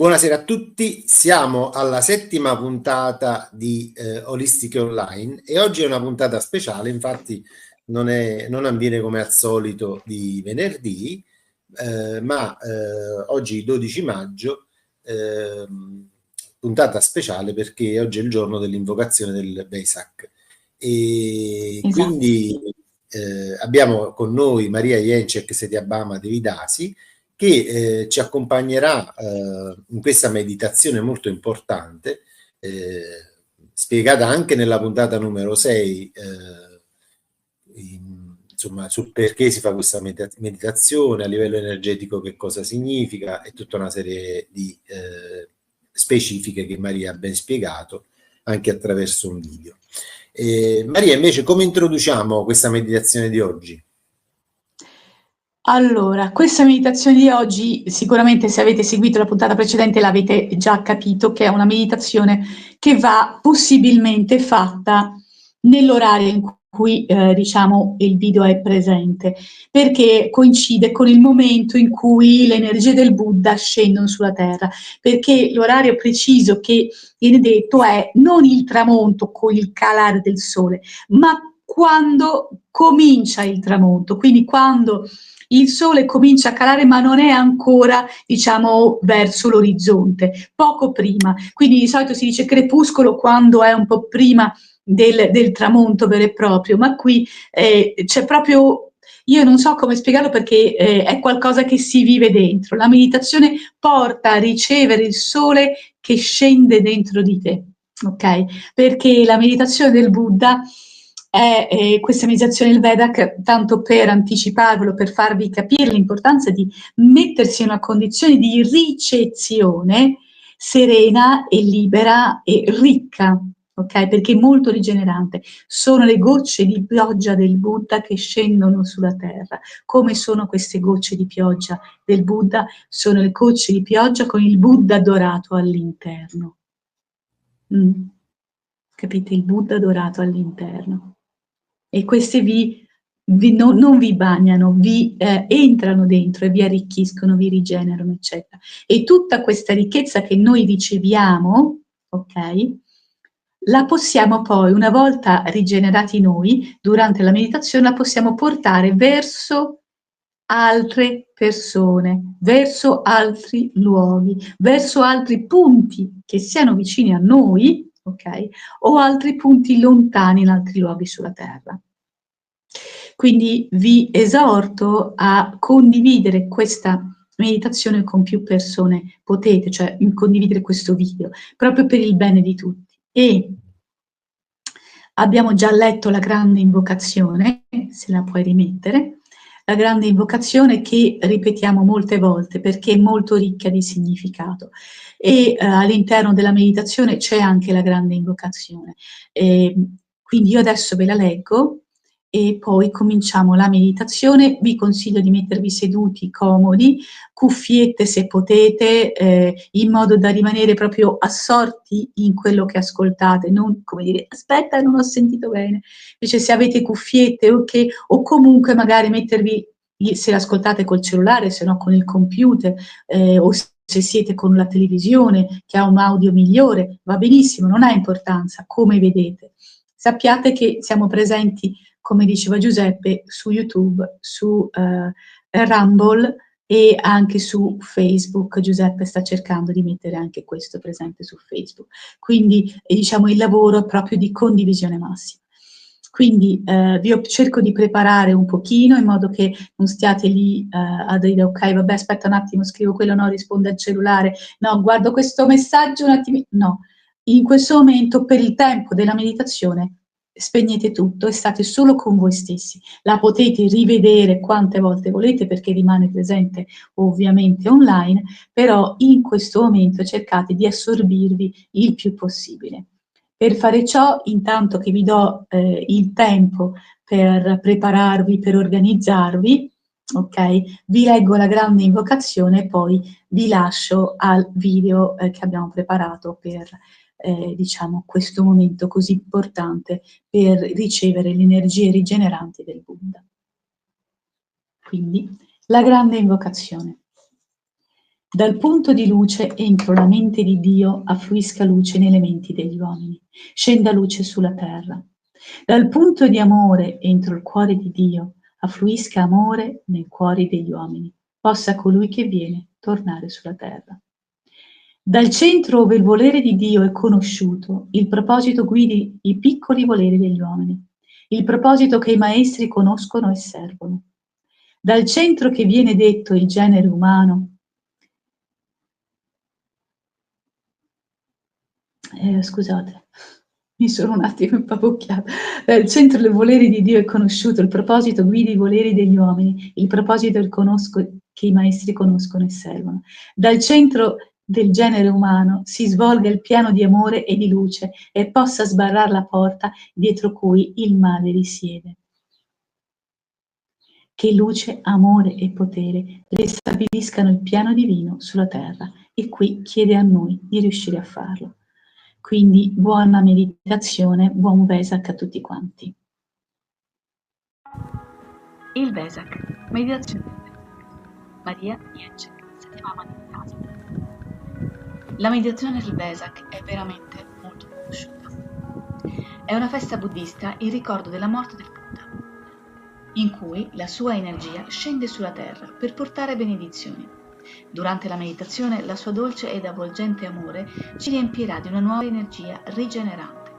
Buonasera a tutti, siamo alla settima puntata di Holistic Online e oggi è una puntata speciale, infatti non avviene come al solito di venerdì, ma oggi 12 maggio, puntata speciale perché oggi è il giorno dell'invocazione del Vesak. E Esatto. quindi abbiamo con noi Maria Jencek Setiabama Devidasi, che ci accompagnerà in questa meditazione molto importante, spiegata anche nella puntata numero 6, insomma, sul perché si fa questa meditazione, a livello energetico che cosa significa, e tutta una serie di specifiche che Maria ha ben spiegato anche attraverso un video. Maria, invece, come introduciamo questa meditazione di oggi? Allora, questa meditazione di oggi, sicuramente se avete seguito la puntata precedente l'avete già capito che è una meditazione che va possibilmente fatta nell'orario in cui diciamo il video è presente, perché coincide con il momento in cui le energie del Buddha scendono sulla terra, perché l'orario preciso che viene detto è non il tramonto con il calare del sole, ma quando comincia il tramonto, quindi quando il sole comincia a calare ma non è ancora, diciamo, verso l'orizzonte, poco prima. Quindi di solito si dice crepuscolo quando è un po' prima del tramonto vero e proprio, ma qui c'è proprio, io non so come spiegarlo perché è qualcosa che si vive dentro. La meditazione porta a ricevere il sole che scende dentro di te, ok? Perché la meditazione del Buddha è questa meditazione del Vedak, tanto per anticiparvelo, per farvi capire l'importanza di mettersi in una condizione di ricezione serena e libera e ricca, ok? Perché è molto rigenerante. Sono le gocce di pioggia del Buddha che scendono sulla terra. Come sono queste gocce di pioggia del Buddha? Sono le gocce di pioggia con il Buddha dorato all'interno. Capite? Il Buddha dorato all'interno. E queste non vi bagnano, vi entrano dentro e vi arricchiscono, vi rigenerano, eccetera. E tutta questa ricchezza che noi riceviamo, ok, la possiamo poi, una volta rigenerati noi, durante la meditazione, la possiamo portare verso altre persone, verso altri luoghi, verso altri punti che siano vicini a noi, ok, o altri punti lontani in altri luoghi sulla Terra. Quindi vi esorto a condividere questa meditazione con più persone, potete, cioè condividere questo video, proprio per il bene di tutti. E abbiamo già letto la grande invocazione, se la puoi rimettere, la grande invocazione che ripetiamo molte volte perché è molto ricca di significato. E all'interno della meditazione c'è anche la grande invocazione. Quindi io adesso ve la leggo e poi cominciamo la meditazione. Vi consiglio di mettervi seduti, comodi, cuffiette se potete, in modo da rimanere proprio assorti in quello che ascoltate, non come dire aspetta non ho sentito bene. Invece se avete cuffiette o comunque magari mettervi, se l'ascoltate col cellulare, se no con il computer, o se siete con la televisione che ha un audio migliore, va benissimo, non ha importanza, come vedete. Sappiate che siamo presenti, come diceva Giuseppe, su YouTube, su Rumble e anche su Facebook. Giuseppe sta cercando di mettere anche questo presente su Facebook. Quindi diciamo il lavoro è proprio di condivisione massima. Quindi vi cerco di preparare un pochino in modo che non stiate lì a dire ok, vabbè, aspetta un attimo, scrivo quello, no, rispondo al cellulare, no, guardo questo messaggio un attimo, no. In questo momento, per il tempo della meditazione, spegnete tutto e state solo con voi stessi. La potete rivedere quante volte volete perché rimane presente ovviamente online, però in questo momento cercate di assorbirvi il più possibile. Per fare ciò, intanto che vi do il tempo per prepararvi, per organizzarvi, ok? Vi leggo la grande invocazione e poi vi lascio al video che abbiamo preparato per diciamo, questo momento così importante per ricevere le energie rigeneranti del Buddha. Quindi, la grande invocazione. Dal punto di luce entro la mente di Dio affluisca luce nelle menti degli uomini, scenda luce sulla terra. Dal punto di amore entro il cuore di Dio affluisca amore nei cuori degli uomini, possa colui che viene tornare sulla terra. Dal centro ove il volere di Dio è conosciuto, il proposito guidi i piccoli voleri degli uomini, il proposito che i maestri conoscono e servono. Dal centro che viene detto il genere umano, scusate, mi sono un attimo impapocchiata. Dal centro del volere di Dio è conosciuto, il proposito guida i voleri degli uomini, il proposito che i maestri conoscono e servono. Dal centro del genere umano si svolga il piano di amore e di luce e possa sbarrar la porta dietro cui il male risiede. Che luce, amore e potere ristabiliscano il piano divino sulla terra, e qui chiede a noi di riuscire a farlo. Quindi buona meditazione, buon Vesak a tutti quanti. Il Vesak, meditazione. Maria Niece, settima meditata. La meditazione del Vesak è veramente molto conosciuta. È una festa buddista in ricordo della morte del Buddha, in cui la sua energia scende sulla terra per portare benedizioni. Durante la meditazione, la sua dolce ed avvolgente amore ci riempirà di una nuova energia rigenerante.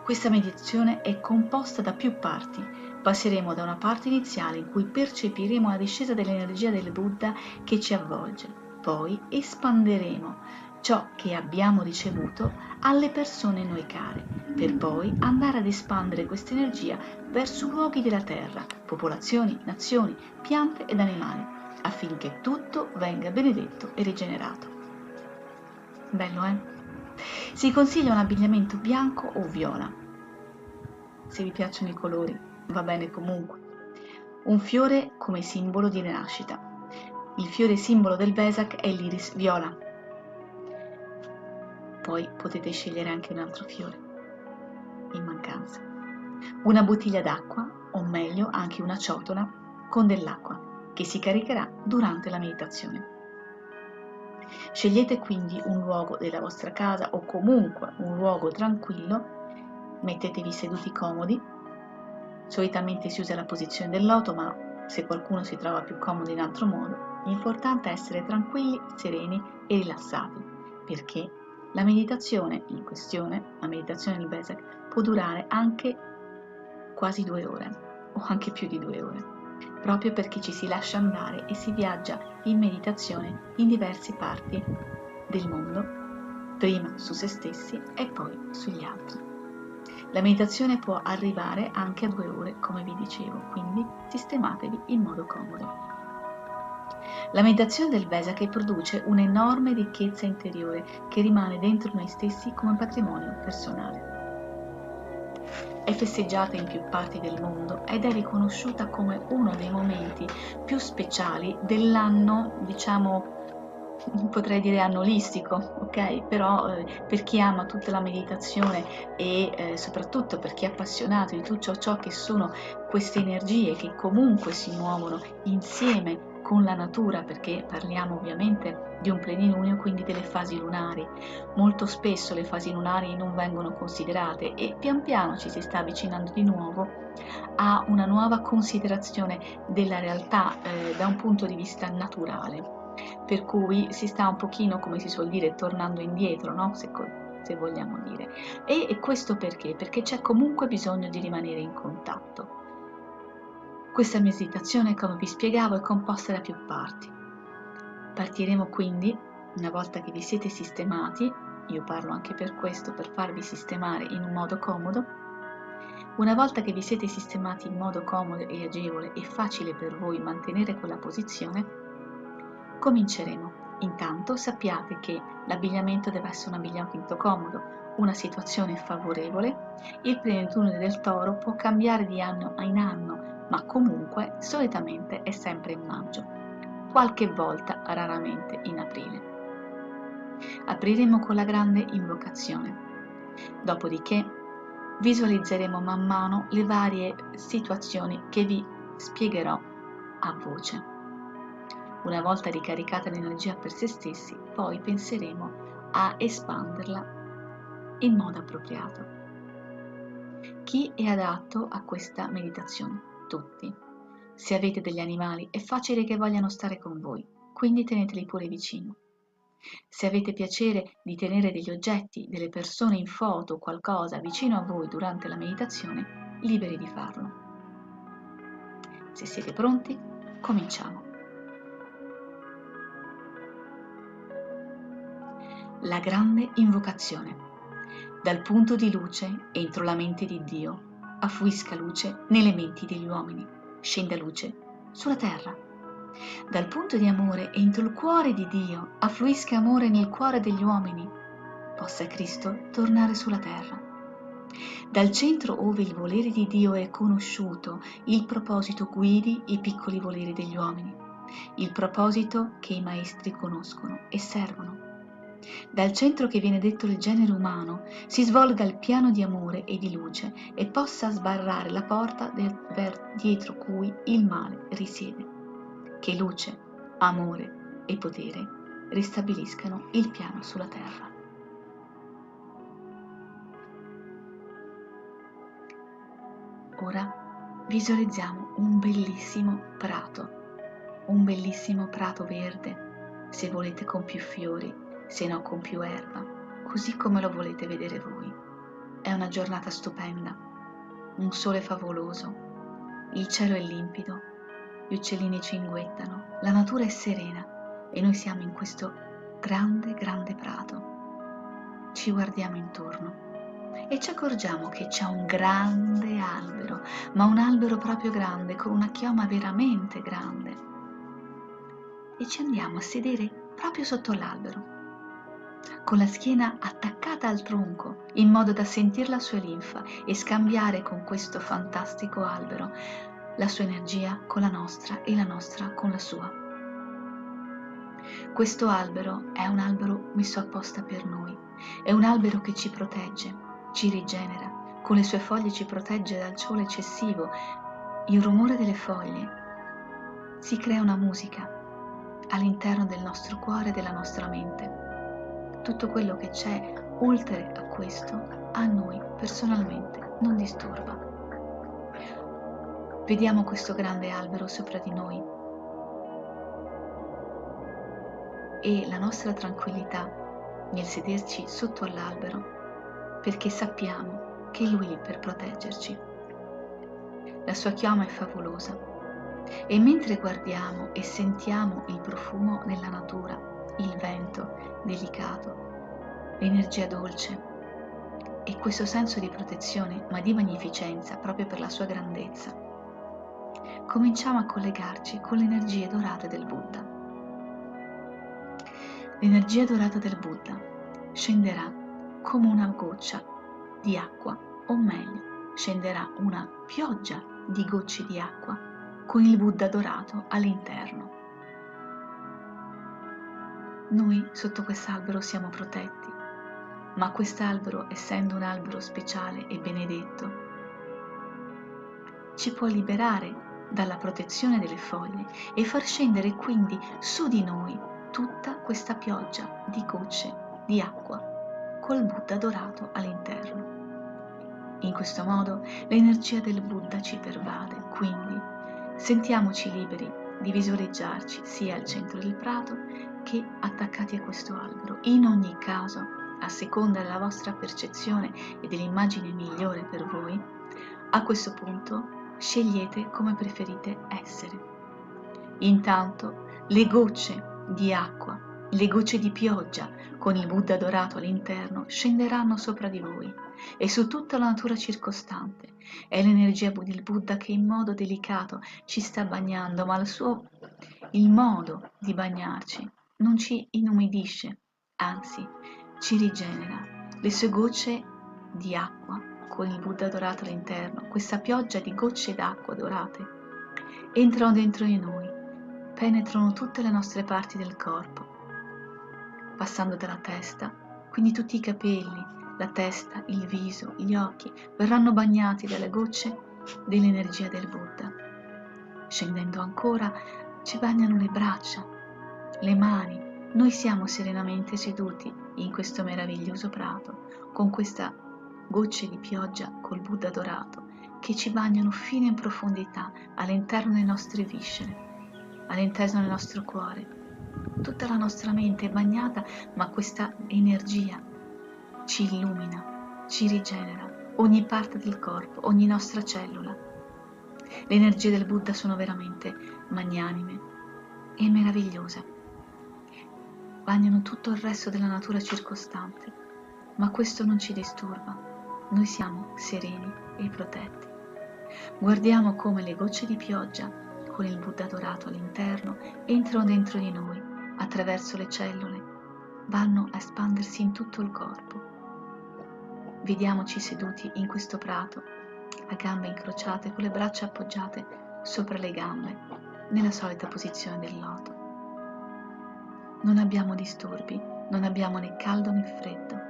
Questa meditazione è composta da più parti. Passeremo da una parte iniziale in cui percepiremo la discesa dell'energia del Buddha che ci avvolge. Poi espanderemo ciò che abbiamo ricevuto alle persone noi care, per poi andare ad espandere questa energia verso luoghi della terra, popolazioni, nazioni, piante ed animali, affinché tutto venga benedetto e rigenerato. Bello, eh? Si consiglia un abbigliamento bianco o viola. Se vi piacciono i colori, va bene comunque. Un fiore come simbolo di rinascita. Il fiore simbolo del Vesak è l'iris viola. Poi potete scegliere anche un altro fiore, in mancanza. Una bottiglia d'acqua, o meglio anche una ciotola, con dell'acqua, che si caricherà durante la meditazione. Scegliete quindi un luogo della vostra casa o comunque un luogo tranquillo, mettetevi seduti comodi. Solitamente si usa la posizione del loto, ma se qualcuno si trova più comodo in altro modo, l'importante è essere tranquilli, sereni e rilassati, perché la meditazione in questione, la meditazione del Vesak, può durare anche quasi 2 ore o anche più di 2 ore, proprio perché ci si lascia andare e si viaggia in meditazione in diverse parti del mondo, prima su se stessi e poi sugli altri. La meditazione può arrivare anche a 2 ore, come vi dicevo, quindi sistematevi in modo comodo. La meditazione del Vesak produce un'enorme ricchezza interiore che rimane dentro noi stessi come patrimonio personale. È festeggiata in più parti del mondo ed è riconosciuta come uno dei momenti più speciali dell'anno, diciamo, potrei dire anno olistico, ok? Però per chi ama tutta la meditazione e soprattutto per chi è appassionato di tutto ciò che sono queste energie che comunque si muovono insieme con la natura, perché parliamo ovviamente di un plenilunio, quindi delle fasi lunari. Molto spesso le fasi lunari non vengono considerate e pian piano ci si sta avvicinando di nuovo a una nuova considerazione della realtà da un punto di vista naturale. Per cui si sta un pochino, come si suol dire, tornando indietro, no? Se vogliamo dire. E questo perché? Perché c'è comunque bisogno di rimanere in contatto. Questa meditazione, come vi spiegavo, è composta da più parti. Partiremo quindi, una volta che vi siete sistemati, io parlo anche per questo, per farvi sistemare in un modo comodo. Una volta che vi siete sistemati in modo comodo e agevole e facile per voi mantenere quella posizione, cominceremo. Intanto sappiate che l'abbigliamento deve essere un abbigliamento comodo, una situazione favorevole. Il plenilunio del Toro può cambiare di anno in anno, ma comunque solitamente è sempre in maggio, qualche volta raramente in aprile. Apriremo con la grande invocazione, dopodiché visualizzeremo man mano le varie situazioni che vi spiegherò a voce. Una volta ricaricata l'energia per se stessi, poi penseremo a espanderla in modo appropriato. Chi è adatto a questa meditazione? Tutti. Se avete degli animali, è facile che vogliano stare con voi, quindi teneteli pure vicino. Se avete piacere di tenere degli oggetti, delle persone in foto o qualcosa vicino a voi durante la meditazione, liberi di farlo. Se siete pronti, cominciamo. La grande invocazione. Dal punto di luce entro la mente di Dio, affluisca luce nelle menti degli uomini, scenda luce sulla terra. Dal punto di amore entro il cuore di Dio, affluisca amore nel cuore degli uomini, possa Cristo tornare sulla terra. Dal centro ove il volere di Dio è conosciuto, il proposito guidi i piccoli voleri degli uomini, il proposito che i maestri conoscono e servono. Dal centro che viene detto il genere umano si svolga il piano di amore e di luce e possa sbarrare la porta dietro cui il male risiede. Che luce, amore e potere ristabiliscano il piano sulla terra. Ora visualizziamo un bellissimo prato verde, se volete con più fiori, se no con più erba, così come lo volete vedere voi. È una giornata stupenda, un sole favoloso, il cielo è limpido, gli uccellini cinguettano, la natura è serena e noi siamo in questo grande prato. Ci guardiamo intorno e ci accorgiamo che c'è un grande albero, ma un albero proprio grande, con una chioma veramente grande. E ci andiamo a sedere proprio sotto l'albero, con la schiena attaccata al tronco, in modo da sentire la sua linfa e scambiare con questo fantastico albero la sua energia con la nostra e la nostra con la sua. Questo albero è un albero messo apposta per noi, è un albero che ci protegge, ci rigenera, con le sue foglie ci protegge dal sole eccessivo. Il rumore delle foglie, si crea una musica all'interno del nostro cuore e della nostra mente. Tutto quello che c'è oltre a questo a noi personalmente non disturba. Vediamo questo grande albero sopra di noi e la nostra tranquillità nel sederci sotto all'albero, perché sappiamo che Lui è lì per proteggerci. La sua chioma è favolosa e mentre guardiamo e sentiamo il profumo della natura, il vento delicato, l'energia dolce e questo senso di protezione ma di magnificenza proprio per la sua grandezza, cominciamo a collegarci con le energie dorate del Buddha. L'energia dorata del Buddha scenderà come una goccia di acqua, o meglio, scenderà una pioggia di gocce di acqua con il Buddha dorato all'interno. Noi sotto quest'albero siamo protetti, ma quest'albero, essendo un albero speciale e benedetto, ci può liberare dalla protezione delle foglie e far scendere quindi su di noi tutta questa pioggia di gocce di acqua col Buddha dorato all'interno. In questo modo l'energia del Buddha ci pervade, quindi sentiamoci liberi di visualizzarci sia al centro del prato che attaccati a questo albero. In ogni caso, a seconda della vostra percezione e dell'immagine migliore per voi, a questo punto scegliete come preferite essere. Intanto le gocce di acqua, le gocce di pioggia con il Buddha dorato all'interno scenderanno sopra di voi e su tutta la natura circostante. È l'energia del Buddha che in modo delicato ci sta bagnando, ma il modo di bagnarci non ci inumidisce, anzi ci rigenera. Le sue gocce di acqua con il Buddha dorato all'interno, questa pioggia di gocce d'acqua dorate, entrano dentro di noi, penetrano tutte le nostre parti del corpo, passando dalla testa, quindi tutti i capelli, la testa, il viso, gli occhi, verranno bagnati dalle gocce dell'energia del Buddha. Scendendo ancora, ci bagnano le braccia, le mani. Noi siamo serenamente seduti in questo meraviglioso prato, con questa gocce di pioggia col Buddha dorato, che ci bagnano fino in profondità, all'interno delle nostre viscere, all'interno del nostro cuore. Tutta la nostra mente è bagnata, ma questa energia ci illumina, ci rigenera ogni parte del corpo, ogni nostra cellula. Le energie del Buddha sono veramente magnanime e meravigliose. Bagnano tutto il resto della natura circostante, ma questo non ci disturba. Noi siamo sereni e protetti. Guardiamo come le gocce di pioggia, con il Buddha dorato all'interno, entrano dentro di noi, attraverso le cellule, vanno a espandersi in tutto il corpo. Vediamoci seduti in questo prato, a gambe incrociate, con le braccia appoggiate sopra le gambe, nella solita posizione del loto. Non abbiamo disturbi, non abbiamo né caldo né freddo.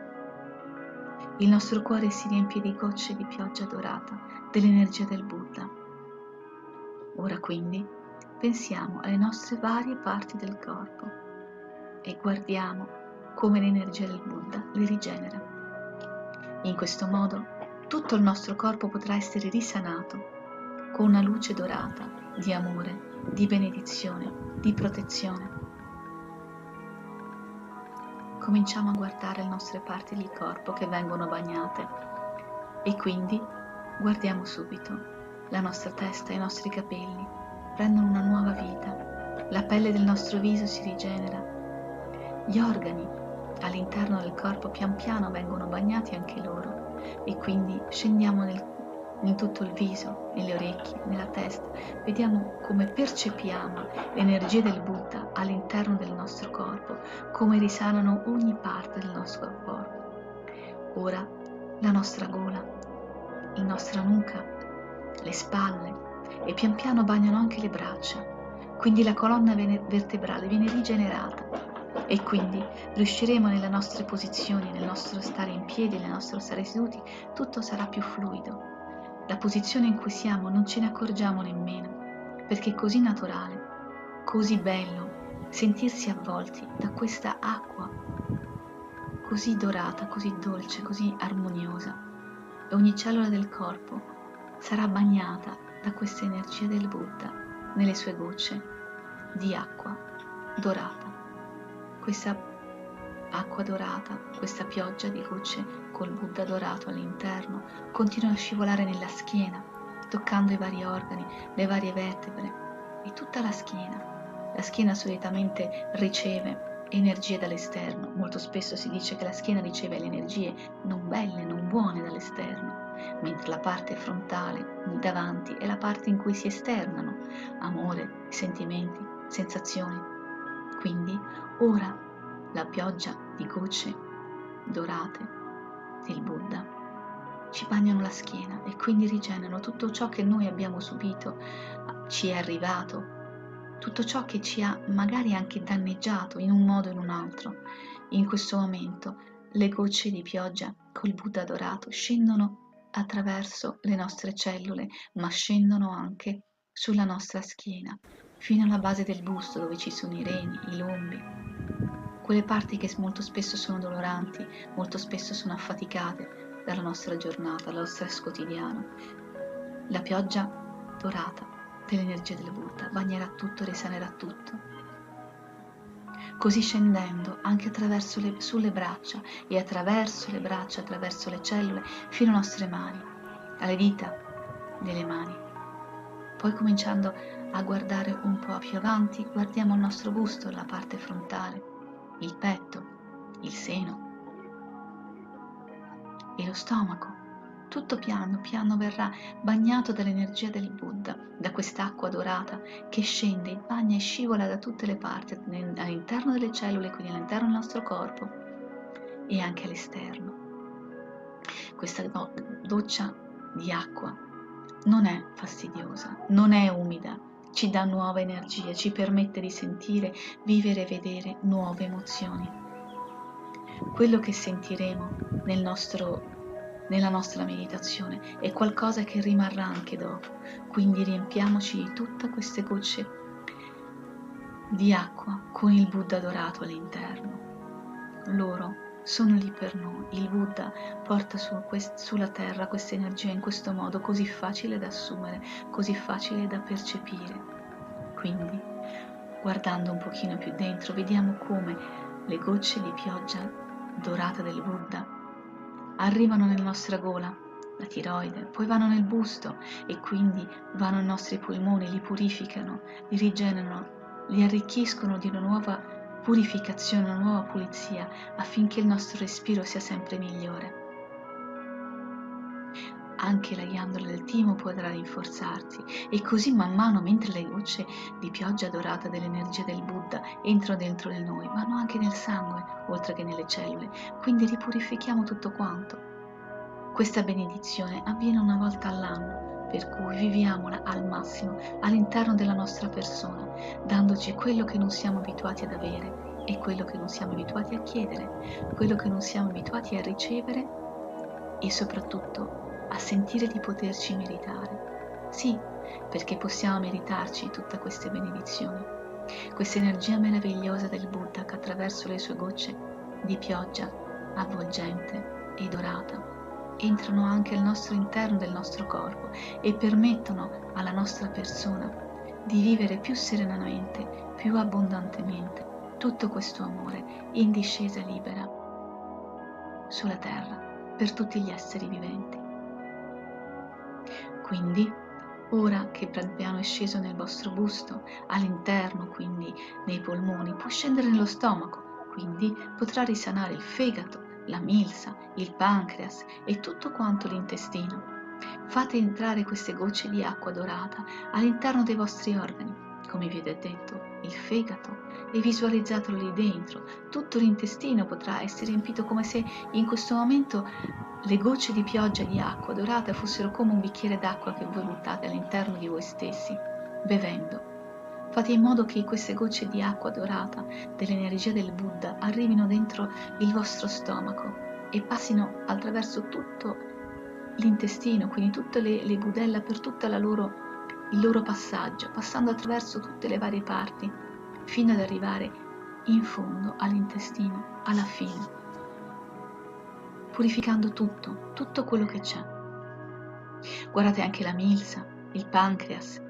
Il nostro cuore si riempie di gocce di pioggia dorata, dell'energia del Buddha. Ora quindi pensiamo alle nostre varie parti del corpo e guardiamo come l'energia del Buddha le rigenera. In questo modo tutto il nostro corpo potrà essere risanato con una luce dorata di amore, di benedizione, di protezione. Cominciamo a guardare le nostre parti del corpo che vengono bagnate e quindi guardiamo subito la nostra testa e i nostri capelli prendono una nuova vita, la pelle del nostro viso si rigenera, gli organi all'interno del corpo pian piano vengono bagnati anche loro e quindi scendiamo in tutto il viso, nelle orecchie, nella testa, vediamo come percepiamo l'energia del Buddha all'interno del nostro corpo, come risanano ogni parte del nostro corpo. Ora la nostra gola, la nostra nuca, le spalle e pian piano bagnano anche le braccia, quindi la colonna vertebrale viene rigenerata e quindi riusciremo nelle nostre posizioni, nel nostro stare in piedi, nel nostro stare seduti, tutto sarà più fluido. La posizione in cui siamo non ce ne accorgiamo nemmeno, perché è così naturale, così bello sentirsi avvolti da questa acqua così dorata, così dolce, così armoniosa. E ogni cellula del corpo sarà bagnata da questa energia del Buddha nelle sue gocce di acqua dorata. Questa acqua dorata, questa pioggia di gocce col Buddha dorato all'interno, continua a scivolare nella schiena, toccando i vari organi, le varie vertebre e tutta la schiena. La schiena solitamente riceve energie dall'esterno. Molto spesso si dice che la schiena riceve le energie non belle, non buone dall'esterno, mentre la parte frontale, davanti, è la parte in cui si esternano amore, sentimenti, sensazioni. Quindi ora la pioggia di gocce dorate del Buddha ci bagnano la schiena e quindi rigenerano tutto ciò che noi abbiamo subito, ci è arrivato, tutto ciò che ci ha magari anche danneggiato in un modo o in un altro. In questo momento le gocce di pioggia col Buddha dorato scendono attraverso le nostre cellule, ma scendono anche sulla nostra schiena, fino alla base del busto dove ci sono i reni, i lombi, quelle parti che molto spesso sono doloranti, molto spesso sono affaticate dalla nostra giornata, dallo stress quotidiano. La pioggia dorata dell'energia del Buddha bagnerà tutto, risanerà tutto. Così scendendo anche sulle braccia e attraverso le braccia, attraverso le cellule, fino alle nostre mani, alle dita delle mani. Poi cominciando a guardare un po' più avanti, guardiamo il nostro busto, la parte frontale, il petto, il seno e lo stomaco. Tutto piano piano verrà bagnato dall'energia del Buddha, da quest'acqua dorata che scende, bagna e scivola da tutte le parti, all'interno delle cellule, quindi all'interno del nostro corpo e anche all'esterno. Questa doccia di acqua non è fastidiosa, non è umida, ci dà nuova energia, ci permette di sentire, vivere e vedere nuove emozioni. Quello che sentiremo nella nostra meditazione è qualcosa che rimarrà anche dopo, quindi riempiamoci di tutte queste gocce di acqua con il Buddha dorato all'interno. Loro sono lì per noi. Il Buddha porta sulla terra questa energia in questo modo così facile da assumere, così facile da percepire. Quindi, guardando un pochino più dentro, vediamo come le gocce di pioggia dorata del Buddha arrivano nella nostra gola, la tiroide, poi vanno nel busto e quindi vanno nei nostri polmoni, li purificano, li rigenerano, li arricchiscono di una nuova purificazione, una nuova pulizia, affinché il nostro respiro sia sempre migliore. Anche la ghiandola del timo potrà rinforzarsi e così man mano, mentre le gocce di pioggia dorata dell'energia del Buddha entrano dentro di noi, vanno anche nel sangue, oltre che nelle cellule, quindi ripurifichiamo tutto quanto. Questa benedizione avviene una volta all'anno, per cui viviamola al massimo all'interno della nostra persona, dandoci quello che non siamo abituati ad avere e quello che non siamo abituati a chiedere, quello che non siamo abituati a ricevere e soprattutto a sentire di poterci meritare. Sì, perché possiamo meritarci tutte queste benedizioni, questa energia meravigliosa del Buddha che attraverso le sue gocce di pioggia avvolgente e dorata entrano anche al nostro interno del nostro corpo e permettono alla nostra persona di vivere più serenamente, più abbondantemente tutto questo amore in discesa libera sulla terra per tutti gli esseri viventi. Quindi, ora che pian piano è sceso nel vostro busto, all'interno, quindi nei polmoni, può scendere nello stomaco, quindi potrà risanare il fegato, la milza, il pancreas e tutto quanto l'intestino. Fate entrare queste gocce di acqua dorata all'interno dei vostri organi, come vi ho detto, il fegato, e visualizzatelo lì dentro. Tutto l'intestino potrà essere riempito come se in questo momento le gocce di pioggia di acqua dorata fossero come un bicchiere d'acqua che voi buttate all'interno di voi stessi, bevendo. Fate in modo che queste gocce di acqua dorata dell'energia del Buddha arrivino dentro il vostro stomaco e passino attraverso tutto l'intestino, quindi tutte le budella per tutto il loro passaggio, passando attraverso tutte le varie parti, fino ad arrivare in fondo all'intestino, alla fine, purificando tutto quello che c'è. Guardate anche la milza, il pancreas,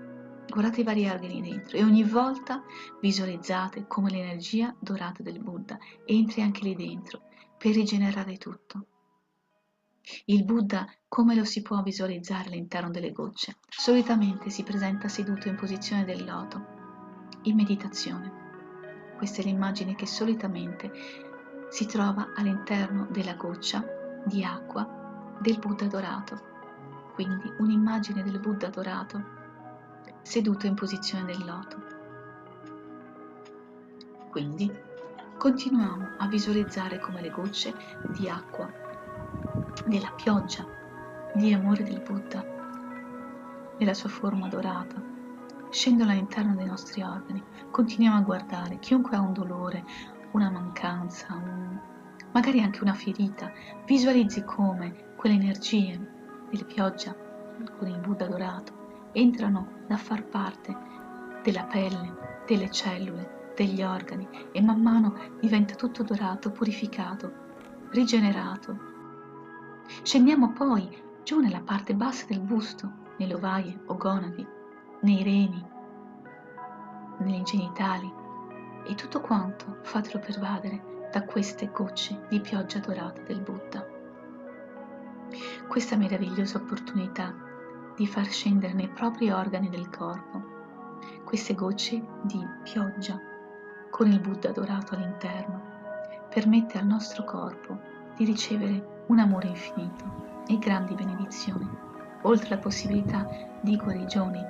guardate i vari organi dentro e ogni volta visualizzate come l'energia dorata del Buddha entri anche lì dentro per rigenerare tutto. Il Buddha come lo si può visualizzare all'interno delle gocce? Solitamente si presenta seduto in posizione del loto, in meditazione. Questa è l'immagine che solitamente si trova all'interno della goccia di acqua del Buddha dorato. Quindi un'immagine del Buddha dorato seduto in posizione del loto. Quindi continuiamo a visualizzare come le gocce di acqua della pioggia di amore del Buddha nella sua forma dorata scendono all'interno dei nostri organi. Continuiamo a guardare chiunque ha un dolore, una mancanza, magari anche una ferita, visualizzi come quelle energie della pioggia con il Buddha dorato entrano a far parte della pelle, delle cellule, degli organi e man mano diventa tutto dorato, purificato, rigenerato. Scendiamo poi giù nella parte bassa del busto, nelle ovaie o gonadi, nei reni, nei genitali e tutto quanto fatelo pervadere da queste gocce di pioggia dorata del Buddha. Questa meravigliosa opportunità di far scendere nei propri organi del corpo queste gocce di pioggia con il Buddha dorato all'interno permette al nostro corpo di ricevere un amore infinito e grandi benedizioni, oltre alla possibilità di guarigioni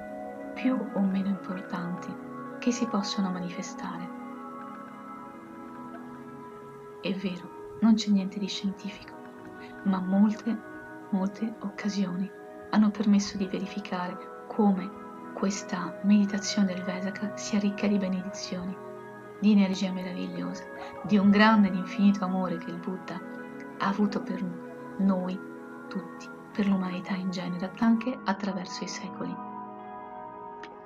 più o meno importanti che si possono manifestare. È vero, non c'è niente di scientifico, ma molte occasioni hanno permesso di verificare come questa meditazione del Vedaka sia ricca di benedizioni, di energia meravigliosa, di un grande ed infinito amore che il Buddha ha avuto per noi tutti, per l'umanità in genere, anche attraverso i secoli.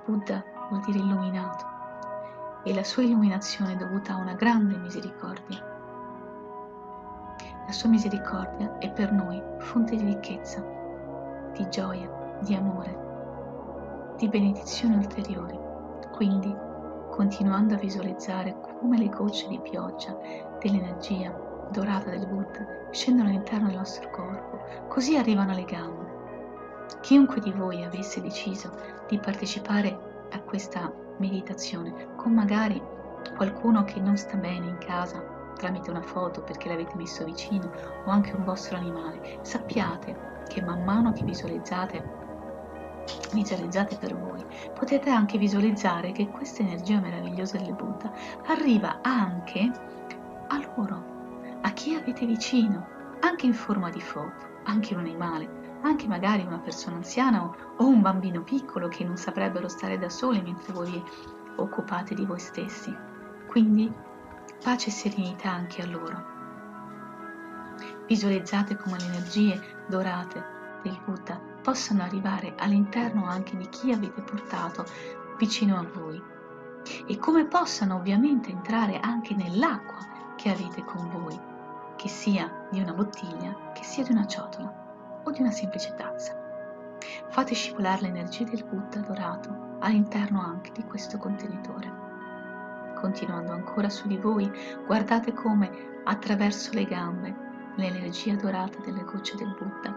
Buddha vuol dire illuminato e la sua illuminazione è dovuta a una grande misericordia. La sua misericordia è per noi fonte di ricchezza, di gioia, di amore, di benedizioni ulteriori. Quindi, continuando a visualizzare come le gocce di pioggia dell'energia dorata del Buddha scendono all'interno del nostro corpo, così arrivano alle gambe. Chiunque di voi avesse deciso di partecipare a questa meditazione con magari qualcuno che non sta bene in casa tramite una foto perché l'avete messo vicino o anche un vostro animale, sappiate che man mano che visualizzate per voi, potete anche visualizzare che questa energia meravigliosa del Buddha arriva anche a loro, a chi avete vicino, anche in forma di foto, anche un animale, anche magari una persona anziana o un bambino piccolo che non saprebbero stare da soli mentre voi vi occupate di voi stessi. Quindi pace e serenità anche a loro. Visualizzate come le energie dorate del Buddha possano arrivare all'interno anche di chi avete portato vicino a voi e come possano ovviamente entrare anche nell'acqua che avete con voi, che sia di una bottiglia, che sia di una ciotola o di una semplice tazza. Fate scivolare l'energia del Buddha dorato all'interno anche di questo contenitore. Continuando ancora su di voi, guardate come attraverso le gambe l'energia dorata delle gocce del Buddha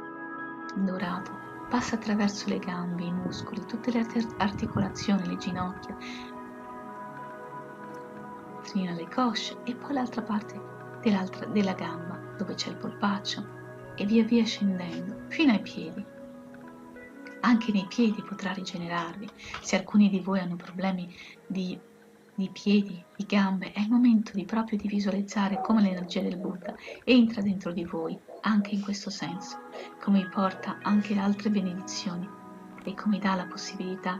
dorato passa attraverso le gambe, i muscoli, tutte le articolazioni, le ginocchia, fino alle cosce e poi l'altra parte della gamba dove c'è il polpaccio e via via scendendo fino ai piedi. Anche nei piedi potrà rigenerarvi. Se alcuni di voi hanno problemi di piedi, di gambe, è il momento proprio di visualizzare come l'energia del Buddha entra dentro di voi, anche in questo senso, come vi porta anche altre benedizioni e come dà la possibilità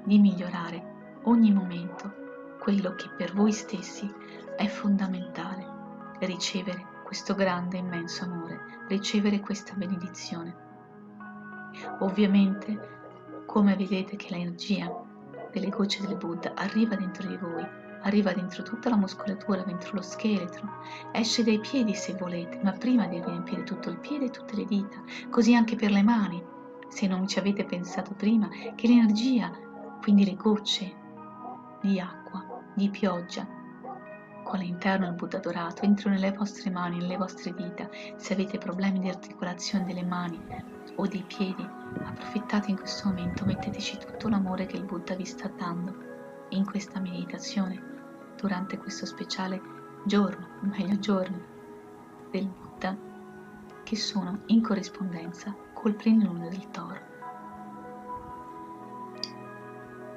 di migliorare ogni momento quello che per voi stessi è fondamentale, ricevere questo grande, immenso amore, ricevere questa benedizione. Ovviamente, come vedete che l'energia delle gocce del Buddha arriva dentro di voi, arriva dentro tutta la muscolatura, dentro lo scheletro, esce dai piedi se volete, ma prima di riempire tutto il piede e tutte le dita, così anche per le mani, se non ci avete pensato prima che l'energia, quindi le gocce di acqua, di pioggia, con all'interno il Buddha dorato, entrano nelle vostre mani, nelle vostre dita. Se avete problemi di articolazione delle mani o dei piedi, approfittate in questo momento, metteteci tutto l'amore che il Buddha vi sta dando in questa meditazione, durante questo speciale giorno, o meglio giorni, del Buddha, che sono in corrispondenza col plenilunio del Toro.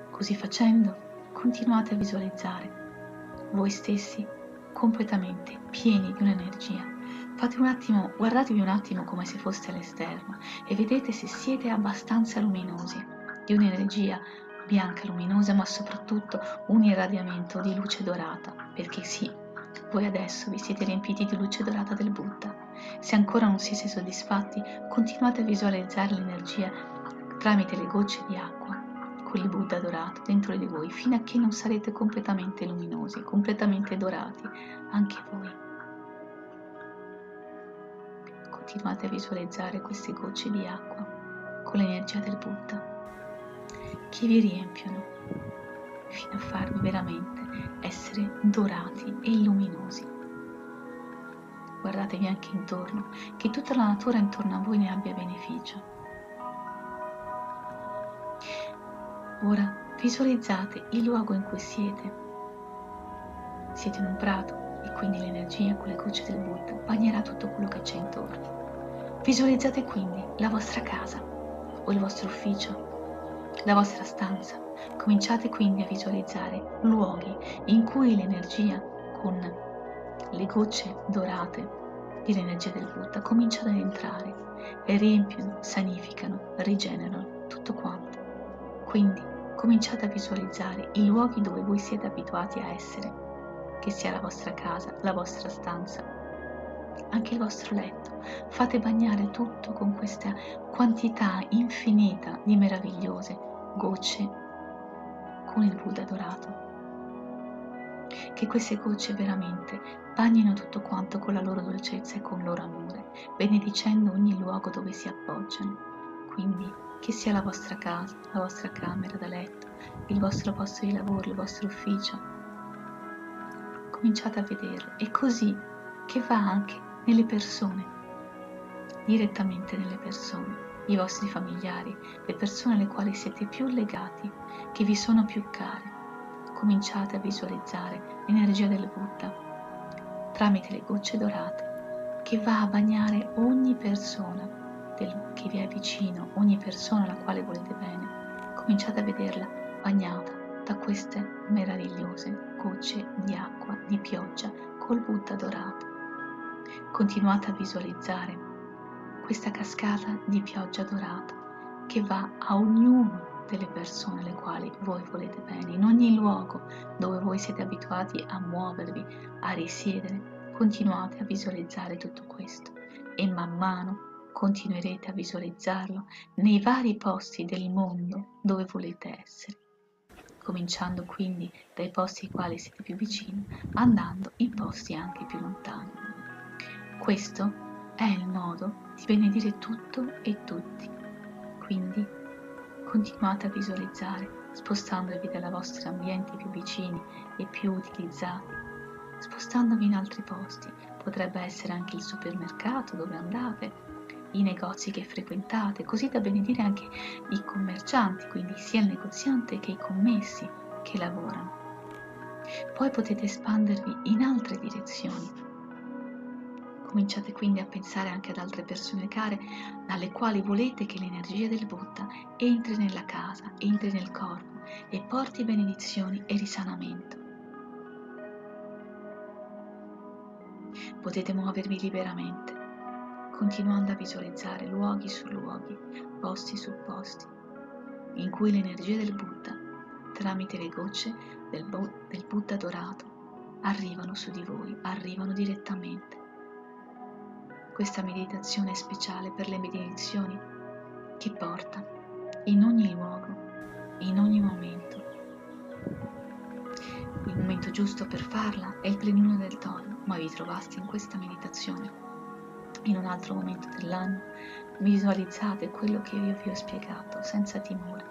Così facendo, continuate a visualizzare voi stessi completamente pieni di un'energia. Fate un attimo, guardatevi un attimo come se foste all'esterno e vedete se siete abbastanza luminosi, di un'energia bianca luminosa, ma soprattutto un irradiamento di luce dorata, perché sì, voi adesso vi siete riempiti di luce dorata del Buddha. Se ancora non siete soddisfatti, continuate a visualizzare l'energia tramite le gocce di acqua, il Buddha dorato dentro di voi, fino a che non sarete completamente luminosi, completamente dorati, anche voi. Continuate a visualizzare queste gocce di acqua con l'energia del Buddha che vi riempiono fino a farvi veramente essere dorati e luminosi. Guardatevi anche intorno, che tutta la natura intorno a voi ne abbia beneficio. Ora visualizzate il luogo in cui siete. Siete in un prato e quindi l'energia con le gocce del Buddha bagnerà tutto quello che c'è intorno. Visualizzate quindi la vostra casa o il vostro ufficio, la vostra stanza. Cominciate quindi a visualizzare luoghi in cui l'energia con le gocce dorate dell'energia del Buddha cominciano ad entrare e riempiono, sanificano, rigenerano tutto quanto. Quindi cominciate a visualizzare i luoghi dove voi siete abituati a essere, che sia la vostra casa, la vostra stanza, anche il vostro letto. Fate bagnare tutto con questa quantità infinita di meravigliose gocce con il Buddha dorato. che queste gocce veramente bagnino tutto quanto con la loro dolcezza e con il loro amore, benedicendo ogni luogo dove si appoggiano. Quindi, che sia la vostra casa, la vostra camera da letto, il vostro posto di lavoro, il vostro ufficio, cominciate a vederlo. E così che va anche nelle persone, direttamente nelle persone, i vostri familiari, le persone alle quali siete più legati, che vi sono più care. Cominciate a visualizzare l'energia del Buddha tramite le gocce dorate che va a bagnare ogni persona che vi è vicino, ogni persona alla quale volete bene. Cominciate a vederla bagnata da queste meravigliose gocce di acqua, di pioggia, col Buddha dorato. Continuate a visualizzare questa cascata di pioggia dorata che va a ognuno delle persone alle quali voi volete bene, in ogni luogo dove voi siete abituati a muovervi, a risiedere. Continuate a visualizzare tutto questo e man mano continuerete a visualizzarlo nei vari posti del mondo dove volete essere, cominciando quindi dai posti ai quali siete più vicini, andando in posti anche più lontani. Questo è il modo di benedire tutto e tutti. Quindi continuate a visualizzare, spostandovi dai vostri ambienti più vicini e più utilizzati, spostandovi in altri posti. Potrebbe essere anche il supermercato dove andate, i negozi che frequentate, così da benedire anche i commercianti, quindi sia il negoziante che i commessi che lavorano. Poi potete espandervi in altre direzioni. Cominciate quindi a pensare anche ad altre persone care dalle quali volete che l'energia del Buddha entri nella casa, entri nel corpo e porti benedizioni e risanamento. Potete muovervi liberamente, continuando a visualizzare luoghi su luoghi, posti su posti, in cui l'energia del Buddha, tramite le gocce del Buddha dorato, arrivano su di voi, arrivano direttamente. Questa meditazione è speciale per le benedizioni che porta in ogni luogo, in ogni momento. Il momento giusto per farla è il plenuno del Toyo, ma vi trovate in questa meditazione in un altro momento dell'anno. Visualizzate quello che io vi ho spiegato senza timore.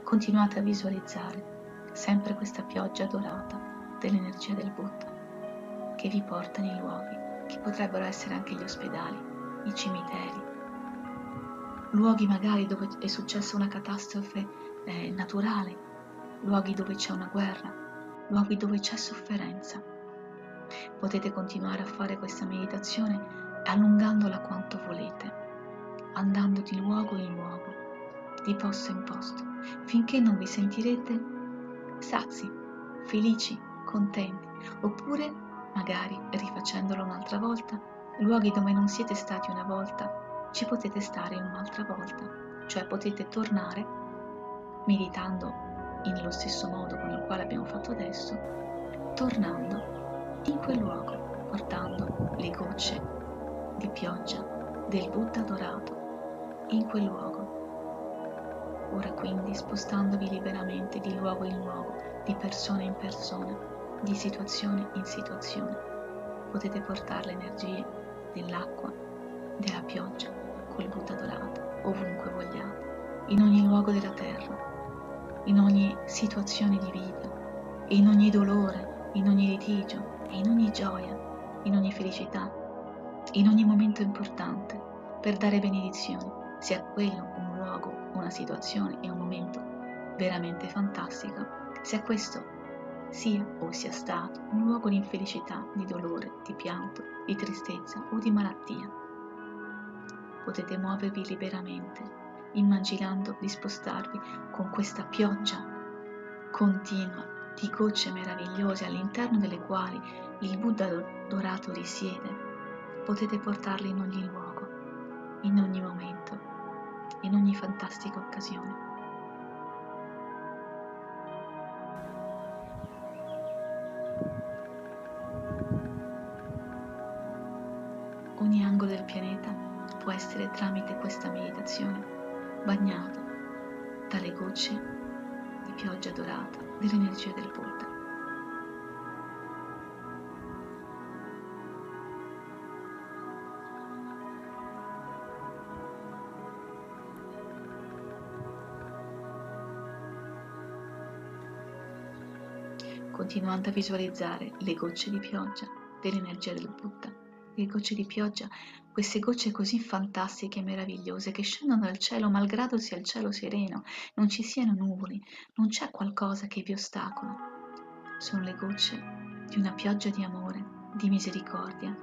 Continuate a visualizzare sempre questa pioggia dorata dell'energia del Buddha che vi porta nei luoghi che potrebbero essere anche gli ospedali, i cimiteri, luoghi magari dove è successa una catastrofe naturale, luoghi dove c'è una guerra, luoghi dove c'è sofferenza. Potete continuare a fare questa meditazione allungandola quanto volete, andando di luogo in luogo, di posto in posto, finché non vi sentirete sazi, felici, contenti, oppure magari rifacendolo un'altra volta, luoghi dove non siete stati una volta, ci potete stare un'altra volta, cioè potete tornare meditando nello stesso modo con il quale abbiamo fatto adesso, tornando in quel luogo, portando le gocce di pioggia del Buddha dorato in quel luogo. Ora quindi spostandovi liberamente di luogo in luogo, di persona in persona, di situazione in situazione, potete portare le energie dell'acqua, della pioggia, col Buddha dorato, ovunque vogliate, in ogni luogo della terra, in ogni situazione di vita, in ogni dolore, in ogni litigio, e in ogni gioia, in ogni felicità, in ogni momento importante, per dare benedizioni, sia quello un luogo, una situazione e un momento veramente fantastico, sia questo sia o sia stato un luogo di infelicità, di dolore, di pianto, di tristezza o di malattia. Potete muovervi liberamente, immaginando di spostarvi con questa pioggia continua di gocce meravigliose all'interno delle quali il Buddha dorato risiede. Potete portarli in ogni luogo, in ogni momento, in ogni fantastica occasione. Ogni angolo del pianeta può essere tramite questa meditazione bagnato dalle gocce di pioggia dorata dell'energia del Buddha. continuando a visualizzare le gocce di pioggia dell'energia del Buddha, le gocce di pioggia, queste gocce così fantastiche e meravigliose che scendono dal cielo malgrado sia il cielo sereno, non ci siano nuvoli, non c'è qualcosa che vi ostacola. Sono le gocce di una pioggia di amore, di misericordia,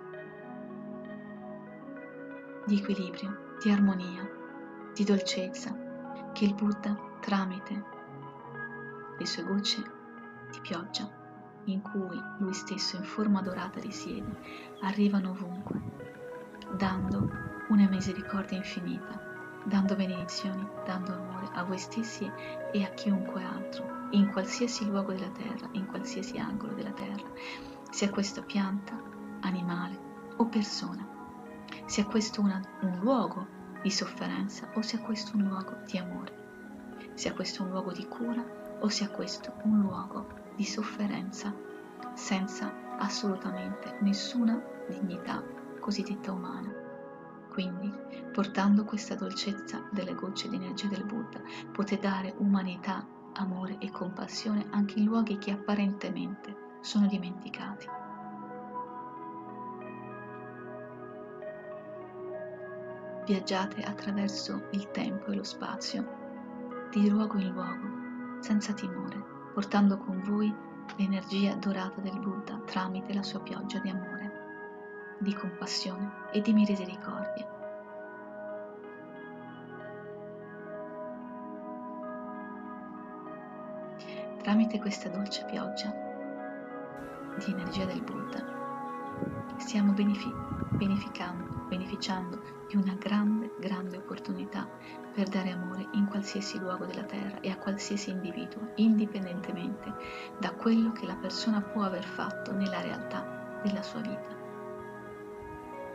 di equilibrio, di armonia, di dolcezza, che il Buddha, tramite le sue gocce di pioggia, in cui lui stesso in forma dorata risiede, arrivano ovunque, dando una misericordia infinita, dando benedizioni, dando amore a voi stessi e a chiunque altro, in qualsiasi luogo della terra, in qualsiasi angolo della terra, sia questa pianta, animale o persona, sia questo un luogo di sofferenza o sia questo un luogo di amore, sia questo un luogo di cura o sia questo un luogo di sofferenza senza assolutamente nessuna dignità cosiddetta umana. Quindi, portando questa dolcezza delle gocce di energia del Buddha, potete dare umanità, amore e compassione anche in luoghi che apparentemente sono dimenticati. Viaggiate attraverso il tempo e lo spazio, di luogo in luogo, senza timore, portando con voi l'energia dorata del Buddha tramite la sua pioggia di amore, di compassione e di misericordia. Tramite questa dolce pioggia di energia del Buddha stiamo beneficiando di una grande opportunità per dare amore in qualsiasi luogo della terra e a qualsiasi individuo, indipendentemente da quello che la persona può aver fatto nella realtà della sua vita.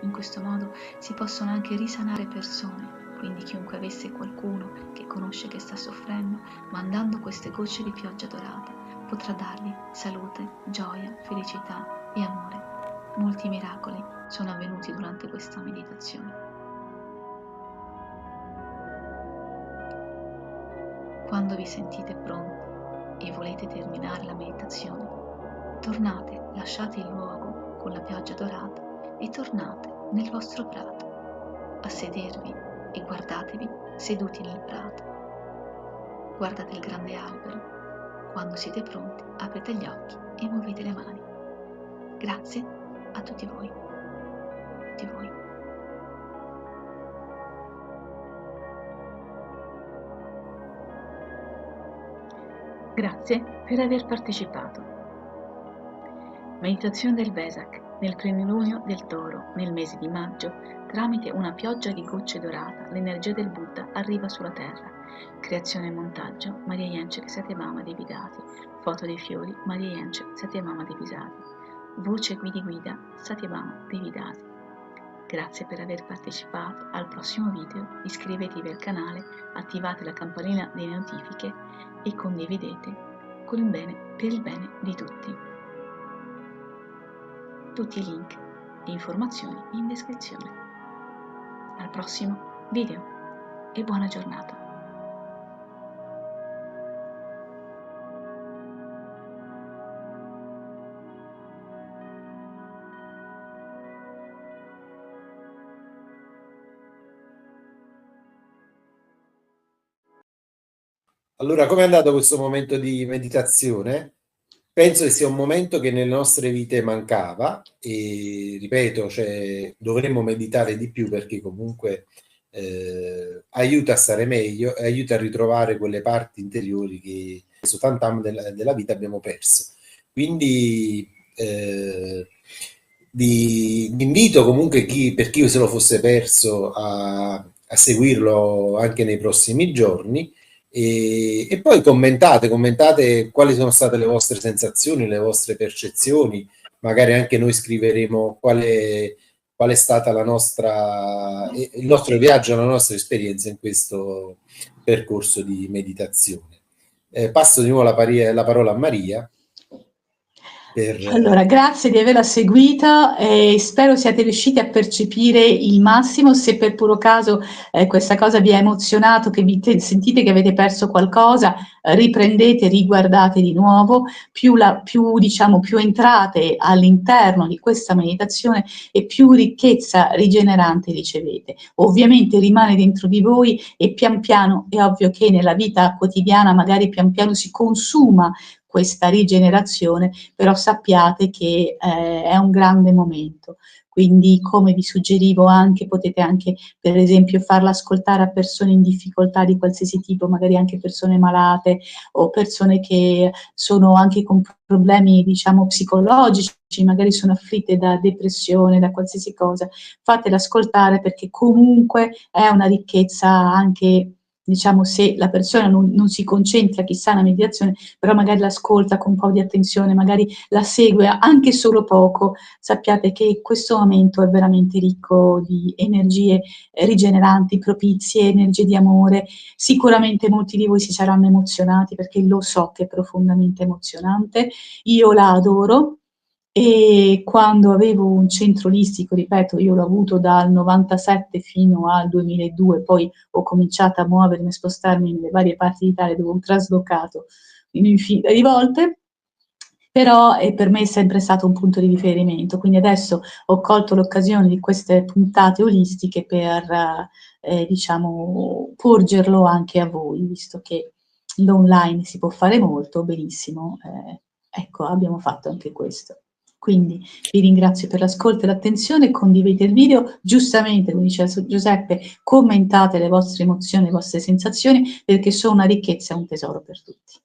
In questo modo si possono anche risanare persone, quindi chiunque avesse qualcuno che conosce che sta soffrendo, mandando queste gocce di pioggia dorata, potrà dargli salute, gioia, felicità e amore. Molti miracoli sono avvenuti durante questa meditazione. Quando vi sentite pronti e volete terminare la meditazione, tornate, lasciate il luogo con la pioggia dorata e tornate nel vostro prato a sedervi e guardatevi seduti nel prato. Guardate il grande albero. Quando siete pronti, aprite gli occhi e muovete le mani. Grazie a tutti voi. Grazie per aver partecipato. Meditazione del Vesak nel plenilunio del Toro, nel mese di maggio, tramite una pioggia di gocce dorata, l'energia del Buddha arriva sulla terra. Creazione e montaggio, Maria Jencek Satyabhama Devidasi. Foto dei fiori, Maria Jencek Satyabhama Devidasi. Voce guida Satyabhama Devidasi. Grazie per aver partecipato. Al prossimo video iscrivetevi al canale, attivate la campanella delle notifiche e condividete per il bene di tutti. Tutti i link e informazioni in descrizione. Al prossimo video e buona giornata. Allora, com'è andato questo momento di meditazione? Penso che sia un momento che nelle nostre vite mancava e, ripeto, dovremmo meditare di più perché comunque aiuta a stare meglio e aiuta a ritrovare quelle parti interiori che su tantam della vita abbiamo perso. Quindi vi invito comunque per chi se lo fosse perso a seguirlo anche nei prossimi giorni. E poi commentate quali sono state le vostre sensazioni, le vostre percezioni, magari anche noi scriveremo qual è stata il nostro viaggio, la nostra esperienza in questo percorso di meditazione. Passo di nuovo la parola a Maria. Allora, grazie di averla seguita e spero siate riusciti a percepire il massimo. Se per puro caso questa cosa vi ha emozionato, che sentite che avete perso qualcosa, riprendete, riguardate di nuovo, più entrate all'interno di questa meditazione e più ricchezza rigenerante ricevete. Ovviamente rimane dentro di voi e pian piano, è ovvio che nella vita quotidiana magari pian piano si consuma questa rigenerazione, però sappiate che è un grande momento. Quindi, come vi suggerivo anche, potete anche, per esempio, farla ascoltare a persone in difficoltà di qualsiasi tipo, magari anche persone malate o persone che sono anche con problemi, diciamo, psicologici, magari sono afflitte da depressione, da qualsiasi cosa. Fatela ascoltare perché comunque è una ricchezza anche, diciamo, se la persona non si concentra chissà nella meditazione, però magari l'ascolta con un po' di attenzione, magari la segue anche solo poco, sappiate che questo momento è veramente ricco di energie rigeneranti, propizie, energie di amore. Sicuramente molti di voi si saranno emozionati perché lo so che è profondamente emozionante. Io la adoro. E quando avevo un centro olistico, ripeto, io l'ho avuto dal 97 fino al 2002, poi ho cominciato a muovermi, a spostarmi nelle varie parti d'Italia dove ho traslocato un'infinità di volte, però per me è sempre stato un punto di riferimento, quindi adesso ho colto l'occasione di queste puntate olistiche per, diciamo, porgerlo anche a voi, visto che l'online si può fare molto, benissimo, ecco, abbiamo fatto anche questo. Quindi vi ringrazio per l'ascolto e l'attenzione, condividete il video, giustamente, come diceva Giuseppe, commentate le vostre emozioni, le vostre sensazioni, perché sono una ricchezza e un tesoro per tutti.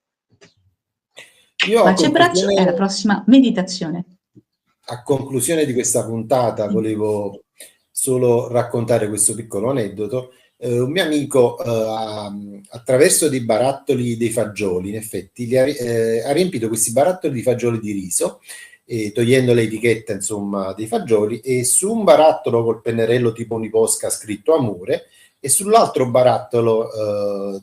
Bacio e abbraccio e alla prossima meditazione. A conclusione di questa puntata volevo solo raccontare questo piccolo aneddoto. Un mio amico attraverso dei barattoli dei fagioli, in effetti, ha riempito questi barattoli di fagioli di riso, togliendo l'etichetta insomma dei fagioli, e su un barattolo col pennarello tipo Uniposca ha scritto amore e sull'altro barattolo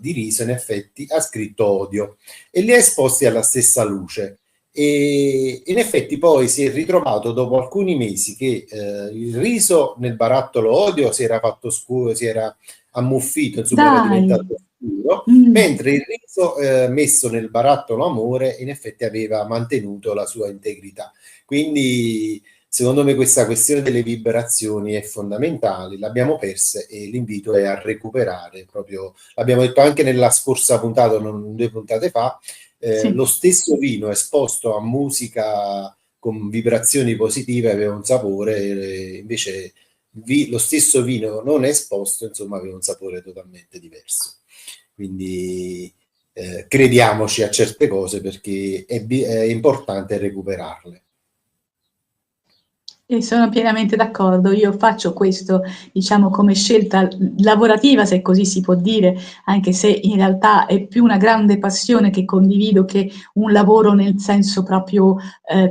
di riso in effetti ha scritto odio, e li ha esposti alla stessa luce. E in effetti poi si è ritrovato dopo alcuni mesi che il riso nel barattolo odio si era fatto scuro, si era ammuffito, insomma era diventato scuro, mentre il riso messo nel barattolo amore in effetti aveva mantenuto la sua integrità. Quindi secondo me questa questione delle vibrazioni è fondamentale, l'abbiamo persa e l'invito è a recuperare, proprio l'abbiamo detto anche nella scorsa puntata, 2 puntate fa. Sì. Lo stesso vino esposto a musica con vibrazioni positive aveva un sapore, invece lo stesso vino non esposto insomma aveva un sapore totalmente diverso. Quindi crediamoci a certe cose perché è importante recuperarle. E sono pienamente d'accordo, io faccio questo, diciamo, come scelta lavorativa, se così si può dire, anche se in realtà è più una grande passione che condivido che un lavoro nel senso proprio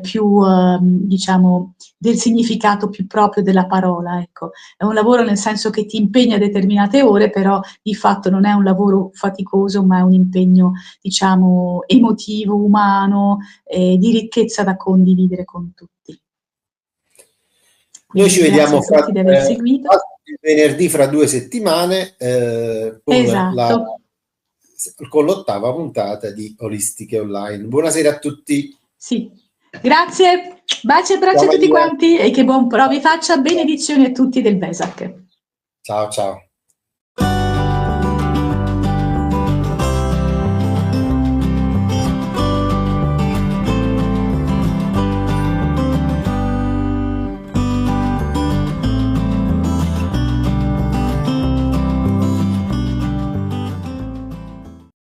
più, diciamo, del significato più proprio della parola, ecco. È un lavoro nel senso che ti impegna determinate ore, però di fatto non è un lavoro faticoso, ma è un impegno, diciamo, emotivo, umano, di ricchezza da condividere con tutti. Noi ci vediamo venerdì fra 2 settimane con l'8ª puntata di Olistiche Online. Buonasera a tutti. Sì, grazie, baci e abbracci a tutti quanti e che buon provi faccia, benedizioni a tutti del Vesak. Ciao ciao.